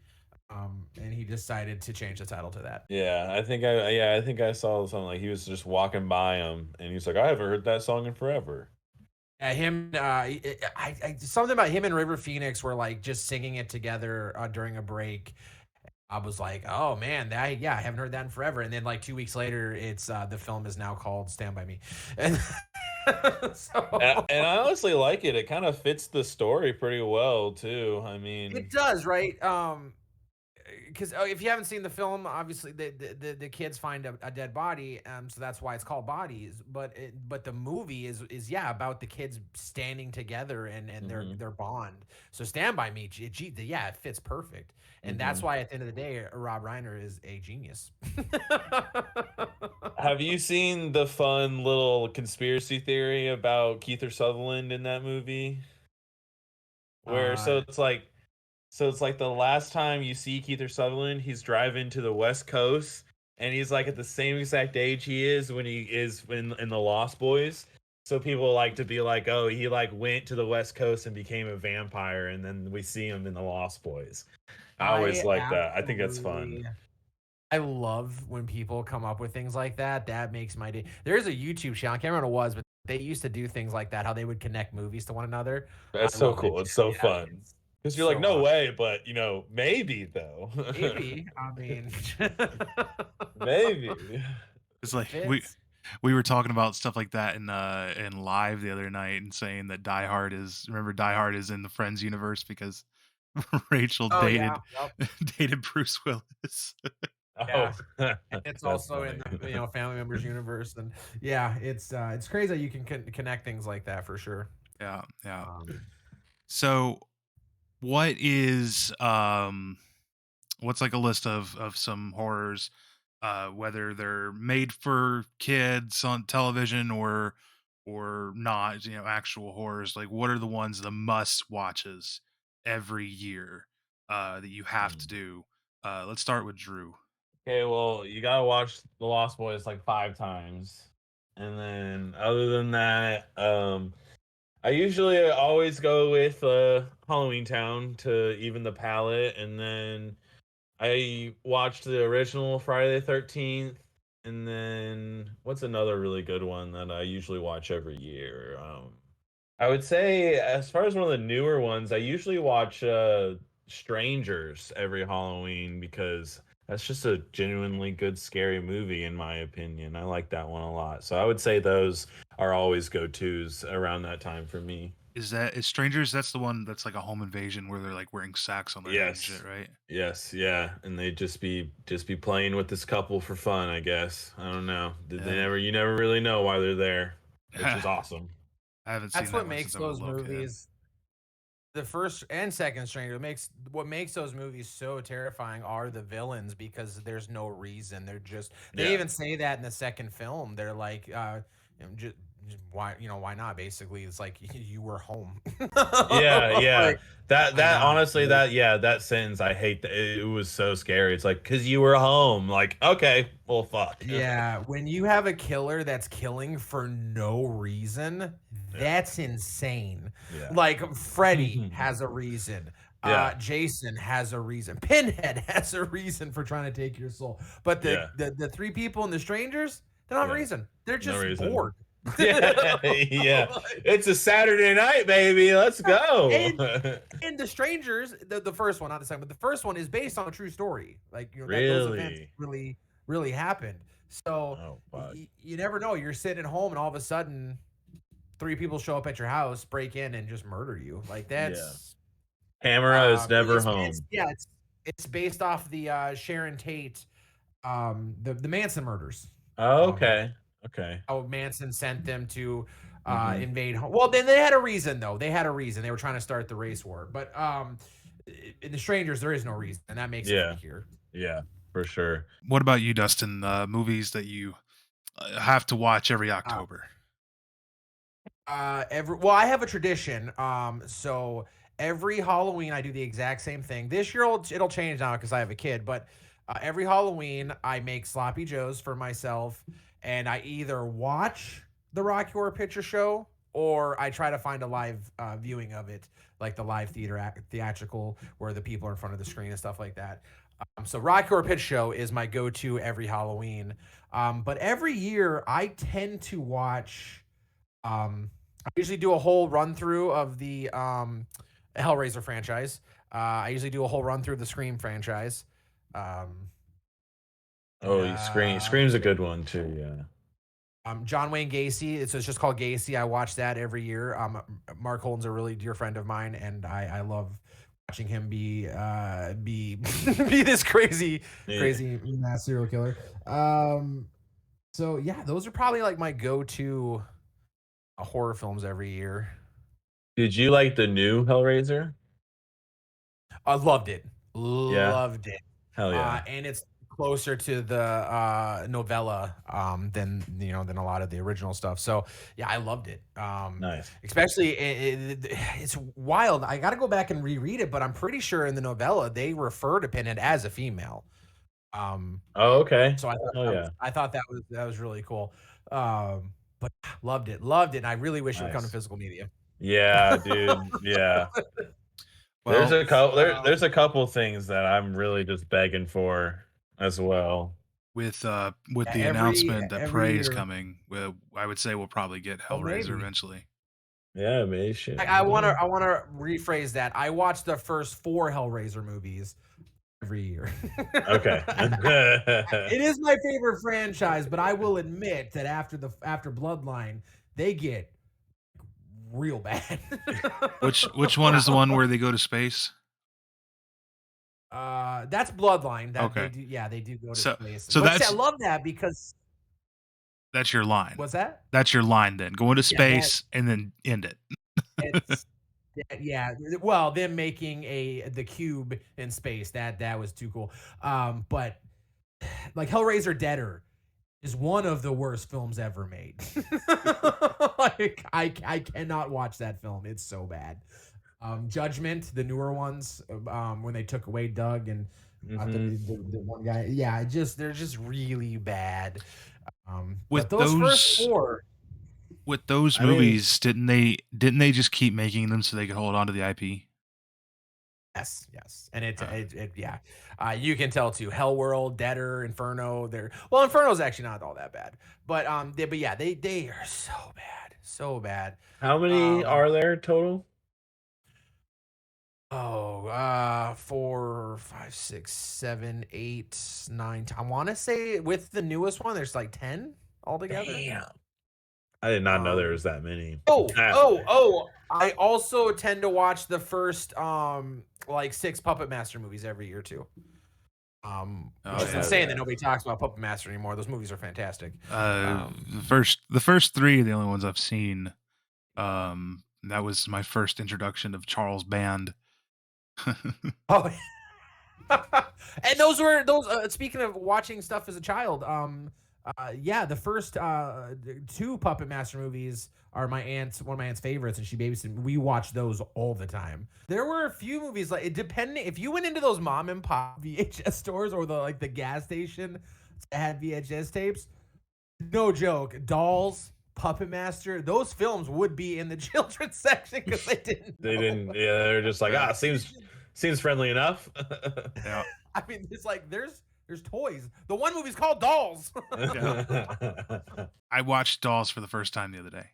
and he decided to change the title to that. I think I saw something like he was just walking by him, and he's like, "I haven't heard that song in forever." Him, something about him and River Phoenix were like just singing it together during a break. I was like, oh man, I haven't heard that in forever. And then like 2 weeks later, it's the film is now called Stand by Me, and so And I honestly like it. It kind of fits the story pretty well too. I it mean, does, right? Because if you haven't seen the film, obviously the kids find a dead body, so that's why it's called Bodies. But the movie is about the kids standing together and mhm, their bond. So Stand by Me, it fits perfect, and that's mhm. why at the end of the day, Rob Reiner is a genius. Have you seen the fun little conspiracy theory about Keith Sutherland in that movie? Where uh, so it's like the last time you see Keith Sutherland, he's driving to the West Coast and he's like at the same exact age he is when he is in the Lost Boys. So people like to be like, oh, he like went to the West Coast and became a vampire, and then we see him in the Lost Boys. I always I like that. I think that's fun. absolutely I love when people come up with things like that. That makes my day. There's a YouTube channel, I can't remember what it was, but they used to do things like that, how they would connect movies to one another. That's I so loved it cool. too. It's so Yeah, fun. it's Because you're like, so no awesome. way, but maybe though. Maybe. I mean, Maybe. It's like fits. we were talking about stuff like that in live the other night and saying that Die Hard is in the Friends universe because Rachel Oh yeah. dated Yep. dated Bruce Willis. Yeah. Oh, And it's that's also funny. in the family members universe, and yeah, it's crazy that you can connect things like that for sure. Yeah, yeah. Um, So what is what's like a list of some horrors, whether they're made for kids on television or not, actual horrors. Like, what are the ones, the must watches every year that you have to do? Let's start with Drew. Okay, well, you gotta watch The Lost Boys like 5 times, and then other than that, I usually always go with Halloween Town to even the palette, and then I watched the original Friday the 13th, and then what's another really good one that I usually watch every year? I would say, as far as one of the newer ones, I usually watch Strangers every Halloween because that's just a genuinely good scary movie in my opinion. I like that one a lot. So I would say those are always go-tos around that time for me. Is Strangers? That's the one that's like a home invasion where they're like wearing sacks on their head and shit, Yes. right? Yes, yeah, and they just be playing with this couple for fun, I guess. I don't know. Did they Yeah. never you never really know why they're there, which is awesome. I haven't seen that's that what one makes since I was a those little kid. movies, the first and second Stranger, makes what makes those movies so terrifying are the villains because there's no reason. They're just they Yeah. even say that in the second film. They're like, just why why not? Basically, it's like you were home. Yeah, yeah. Like, why That not? honestly, Like, that sentence, I hate that. It was so scary. It's like, cause you were home. Like, okay, well, fuck. yeah, when you have a killer that's killing for no reason, Yeah, that's insane. yeah, Like Freddy has a reason. yeah, Jason has a reason. Pinhead has a reason for trying to take your soul. But the yeah, the, the three people and the strangers, they don't have a yeah. reason. They're No just reason. bored. Yeah, yeah. Like, It's a Saturday night, baby. Let's go. and and the strangers, the first one, not the second, but the first one is based on a true story. Like that those events Really? really happened. So Oh, fuck. you never know. You're sitting at home and all of a sudden three people show up at your house, break in, and just murder you. Like Yeah. that's Camera is never it's home. yeah, it's based off the Sharon Tate, the Manson murders. Oh, Um, okay. Okay. how Manson sent them to Hmm. invade. Well, then they had a reason though. They had a reason. They were trying to start the race war. But in the strangers, there is no reason, and that makes it Yeah. freakier. Yeah. For sure. What about you, Dustin? Movies that you have to watch every Uh, October? I have a tradition. So every Halloween I do the exact same thing. This year it'll change now because I have a kid, but every Halloween I make sloppy joes for myself, and I either watch the Rocky Horror Picture Show or I try to find a live viewing of it, like the live theatrical where the people are in front of the screen and stuff like that. So Rocky Horror Picture Show is my go-to every Halloween. But every year I tend to watch. I usually do a whole run through of the Hellraiser franchise. I usually do a whole run through of the Scream franchise. Um, and Oh, Scream's a good one too. Yeah. John Wayne Gacy. It's just called Gacy. I watch that every year. Mark Holden's a really dear friend of mine, and I love watching him be be this crazy Yeah. mass serial killer. So yeah, those are probably like my go-to horror films every year. Did you like the new Hellraiser? I loved it. Yeah. Loved it. Hell yeah. And it's closer to the novella than than a lot of the original stuff. So yeah, I loved it. Nice. Especially it's wild. I got to go back and reread it, but I'm pretty sure in the novella they refer to Pinhead as a female. Oh, okay. So Oh yeah. I thought that was really cool. But loved it, and I really wish it would come to Nice. physical media. Yeah, dude. Yeah. There's Well, a couple. There's a couple things that I'm really just begging for as well. with the Every announcement that every Prey is year. coming, well, I would say we'll probably get Well, Hellraiser maybe. eventually. Yeah, maybe shit. I wanna rephrase that. I watched the first 4 Hellraiser movies every year. Okay. It is my favorite franchise, but I will admit that after Bloodline, they get real bad. Which one is the one where they go to space? That's Bloodline. That Okay. they do go to So space. so But see, I that's love that because that's your line. what's that? That's your line then. Go into Yeah, that space and then end it. it's yeah. Well, them making the cube in space that was too cool. But like Hellraiser Deader is one of the worst films ever made. Like I cannot watch that film. It's so bad. Judgment, the newer ones, when they took away Doug and the one guy, yeah, they're just really bad. But With those first those 4, with those I mean, movies, didn't they just keep making them so they could hold on to the IP? yes, and yeah, you can tell too. Hellworld, Deader, Inferno. Inferno's actually not all that bad, but yeah, they are so bad. how many Um, are there total? 4, 5, 6, 7, 8, 9. I want to say with the newest one, there's like 10 altogether. Damn. I did not know there Um, was that many. I also tend to watch the first like 6 Puppet Master movies every year too. Which Oh, is yeah. insane that nobody talks about Puppet Master anymore. Those movies are fantastic. The first 3 are the only ones I've seen. That was my first introduction of Charles Band. Oh, and those were speaking of watching stuff as a child, yeah, the first 2 Puppet Master movies are one of my aunt's favorites, and she babysat. We watched those all the time. There were a few movies like depending if you went into those mom and pop VHS stores or the gas station that had VHS tapes. No joke, Dolls, Puppet Master, those films would be in the children's section because they didn't. They didn't. Yeah, they're just like, seems friendly enough. Yeah. I mean, it's like there's toys. The one movie's called Dolls. I watched Dolls for the first time the other day.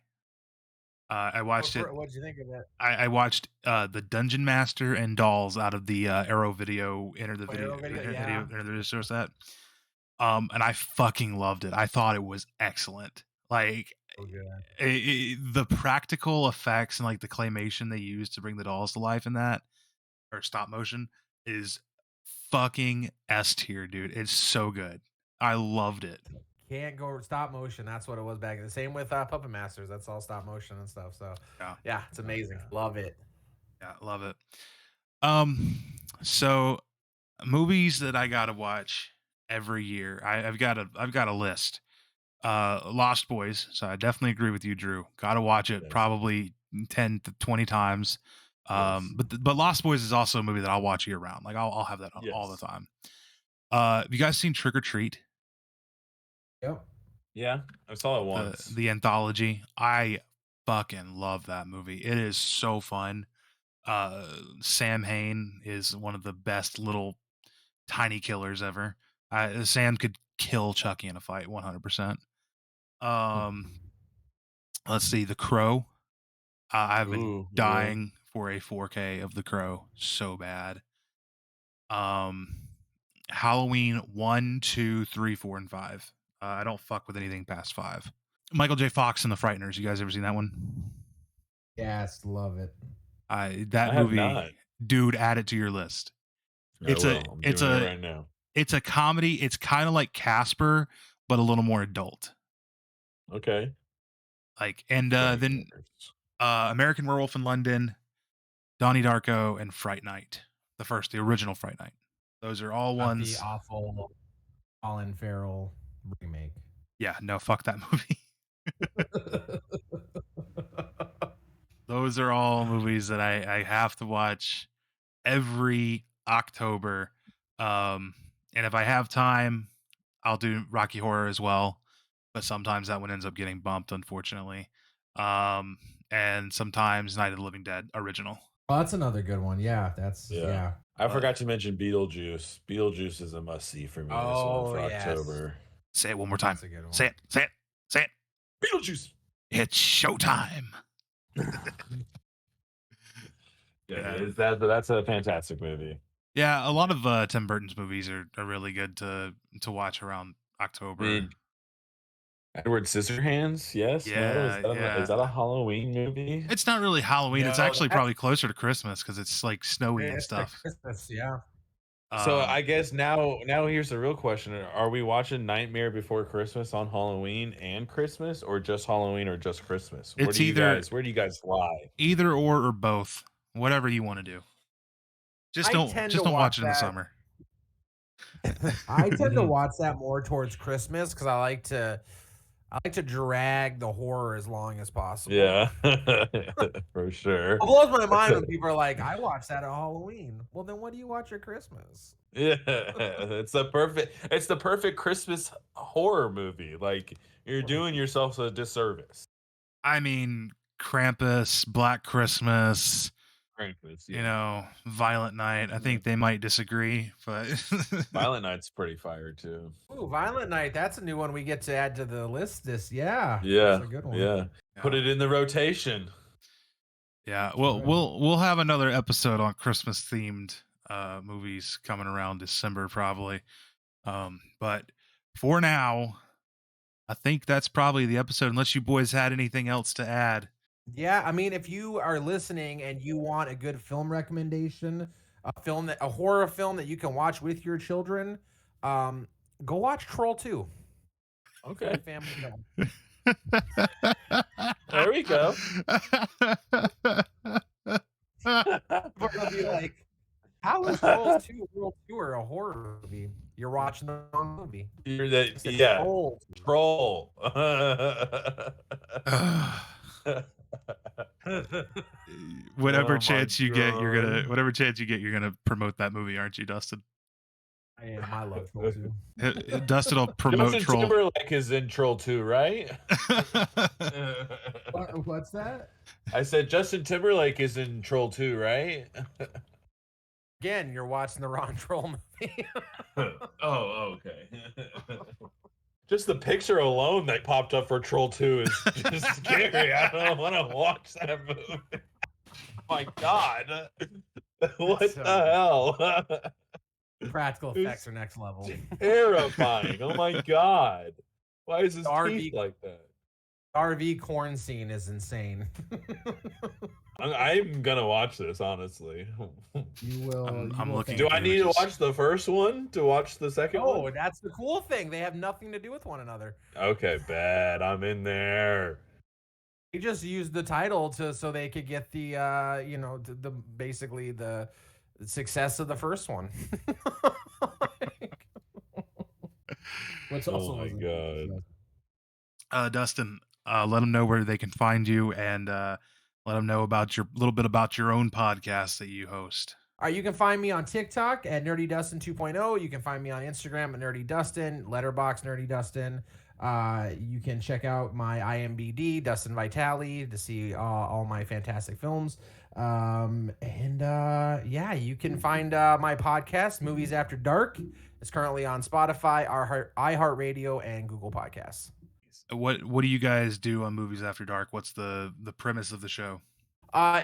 I watched it. What'd you think of that? I watched the Dungeon Master and Dolls out of the Arrow Video Enter the Video Arrow Video, Enter yeah. Video Enter the Video source that. And I fucking loved it. I thought it was excellent. Like the practical effects and like the claymation they used to bring the dolls to life in that, or stop motion, is fucking S tier, dude. It's so good. I loved it. Can't go stop motion. That's what it was back then. Same with Puppet Masters. That's all stop motion and stuff. So yeah, it's amazing. Love it. Yeah, love it. So movies that I gotta watch every year. I've got a list. Lost Boys. So I definitely agree with you, Drew. Gotta watch it Yes. probably 10 to 20 times. Yes. But Lost Boys is also a movie that I'll watch year round. Like I'll have that on all the Yes. time. Have you guys seen Trick or Treat? Yep. Yeah, I saw it once. The anthology. I fucking love that movie. It is so fun. Sam Hain is one of the best little tiny killers ever. Sam could kill Chucky in a fight 100%. Let's see, The Crow. I've been Ooh, dying for a 4K of The Crow so bad. Halloween 1, 2, 3, 4, and 5. I don't fuck with anything past 5. Michael J. Fox and The Frighteners. You guys ever seen that one? Yes, love it. That I have movie, not. dude, add it to your list. I'm doing it right now. It's a comedy. It's kind of like Casper, but a little more adult. Okay. Like, and then American Werewolf in London, Donnie Darko, and Fright Night. The original Fright Night. Those are all ones. The awful Colin Farrell remake. Yeah, no, fuck that movie. Those are all movies that I have to watch every October. And And if I have time, I'll do Rocky Horror as well. But sometimes that one ends up getting bumped, unfortunately. And sometimes Night of the Living Dead original. Oh, that's another good one. Yeah, yeah. I forgot to mention Beetlejuice. Beetlejuice is a must-see for me as well for October. Say it one more time. That's a good one. Say it. Say it. Say it. Beetlejuice. It's showtime. That's a fantastic movie. Yeah, a lot of Tim Burton's movies are really good to watch around October. Edward Scissorhands, yes. Yeah, no? Is that a Halloween movie? It's not really Halloween. No, it's actually probably closer to Christmas because it's like snowy and It's the stuff. Christmas, yeah. So I guess now here's the real question: are we watching Nightmare Before Christmas on Halloween and Christmas, or just Halloween or just Christmas? Where It's do you either- guys where do you guys lie? Either or both, whatever you want to do. Just I don't tend just to don't watch it in the watch that. summer. I tend to watch that more towards Christmas because I like to drag the horror as long as possible. Yeah, for sure. It blows my mind when people are like, "I watched that at Halloween." Well, then what do you watch at Christmas? Yeah, it's the perfect Christmas horror movie. Like you're doing yourself a disservice. I mean, Krampus, Black Christmas, Krampus, you know, Violent Night. I think they might disagree, but Violent Night's pretty fire too. Ooh, Violent Night. That's a new one we get to add to the list. That's a good one. Yeah. Put it in the rotation. Yeah, well, we'll have another episode on Christmas themed movies coming around December probably. But for now, I think that's probably the episode. Unless you boys had anything else to add. Yeah, I mean, if you are listening and you want a good film recommendation, a horror film that you can watch with your children, go watch Troll 2. Okay. Family film. There we go. They'll be like, how is Trolls 2 World Tour a horror movie? You're watching the wrong movie. Troll. Whatever chance you get, you're gonna promote that movie, aren't you, Dustin? I am. I love Troll 2. Dustin will promote Justin Troll. Timberlake is in Troll 2, right? What's that? I said Justin Timberlake is in Troll 2, right? Again, you're watching the wrong Troll movie. Oh, okay. Just the picture alone that popped up for Troll 2 is just scary. I don't want to watch that movie. Oh my God. What the hell? Practical effects are next level. Terrifying. Oh my God. Why is his teeth like that? RV corn scene is insane. I'm gonna watch this, honestly. You will. I'm looking. Do I need to watch the first one to watch the second one? Oh, that's the cool thing. They have nothing to do with one another. Okay, bad. I'm in there. They just used the title so they could get the the basically the success of the first one. Which also my God. Dustin, let them know where they can find you and let them know about little bit about your own podcast that you host. All right, you can find me on TikTok at Nerdy Dustin 2.0. You can find me on Instagram at Nerdy Dustin, Letterboxd Nerdy Dustin. You can check out my IMDb, Dustin Vitale, to see all my fantastic films. You can find my podcast, Movies After Dark. It's currently on Spotify, iHeartRadio, and Google Podcasts. What do you guys do on Movies After Dark? What's the premise of the show?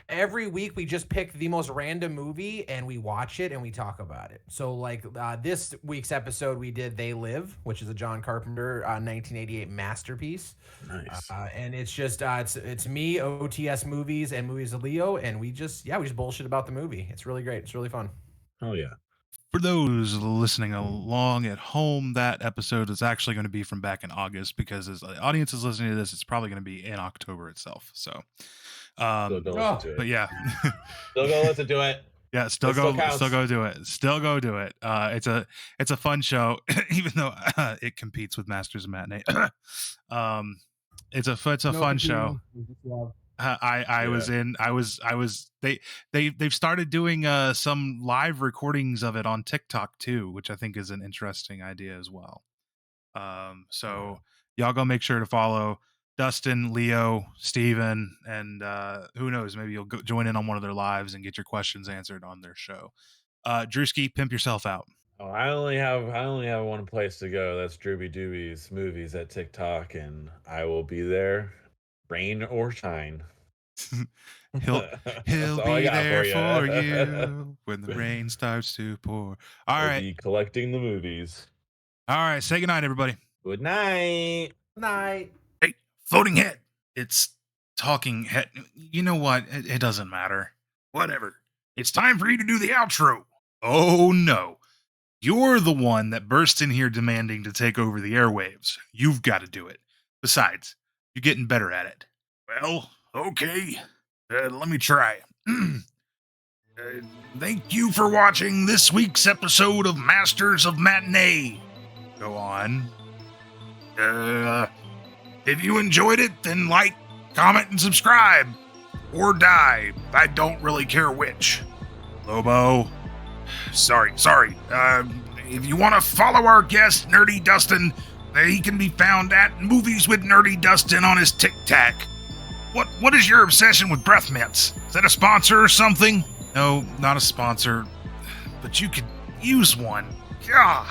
Every week we just pick the most random movie and we watch it and we talk about it. So like this week's episode we did They Live, which is a John Carpenter 1988 masterpiece. Nice. And it's just it's me, OTS Movies, and Movies of Leo, and we just bullshit about the movie. It's really great. It's really fun. Oh yeah. For those listening along at home, that episode is actually going to be from back in August because as the audience is listening to this, it's probably going to be in October itself. So, Still go listen to it. but yeah, Still go listen to it. Yeah, still go do it. Still go do it. It's a fun show, even though it competes with Masters of Matinee. It's a fun show. I was in. I was. They've started doing some live recordings of it on TikTok too, which I think is an interesting idea as well. So y'all go make sure to follow Dustin, Leo, Steven, and who knows, maybe you'll go join in on one of their lives and get your questions answered on their show. Drewski, pimp yourself out. Oh, I only have one place to go. That's Doobies movies at TikTok, and I will be there, rain or shine. He'll That's all I be got there for ya. you when the rain starts to pour. All I'll right. be collecting the movies. All right. Say goodnight, everybody. Good night. Night. Hey, floating head. It's talking head. You know what? It doesn't matter. Whatever. It's time for you to do the outro. Oh, no. You're the one that burst in here demanding to take over the airwaves. You've got to do it. Besides, you're getting better at it. Well, okay. Let me try. Thank you for watching this week's episode of Masters of Matinee. Go on. If you enjoyed it, then like, comment, and subscribe. Or die. I don't really care which. Lobo. Sorry. If you want to follow our guest, Nerdy Dustin, he can be found at Movies with Nerdy Dustin on his TikTok. What is your obsession with breath mints? Is that a sponsor or something? No, not a sponsor, but you could use one. Yeah.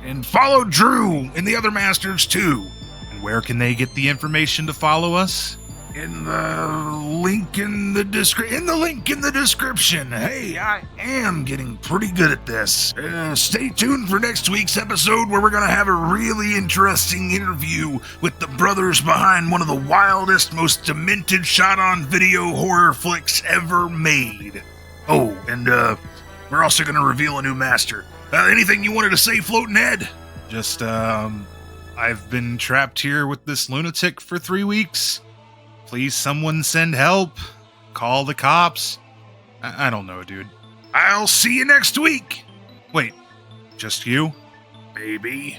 And follow Drew and the other masters too. And where can they get the information to follow us? In the link in the description. Hey, I am getting pretty good at this. Stay tuned for next week's episode where we're going to have a really interesting interview with the brothers behind one of the wildest, most demented shot-on-video horror flicks ever made. Oh, and we're also going to reveal a new master. Anything you wanted to say, Floating Head? Just, I've been trapped here with this lunatic for 3 weeks. Please, someone send help. Call the cops. I don't know, dude. I'll see you next week. Wait, just you? Maybe.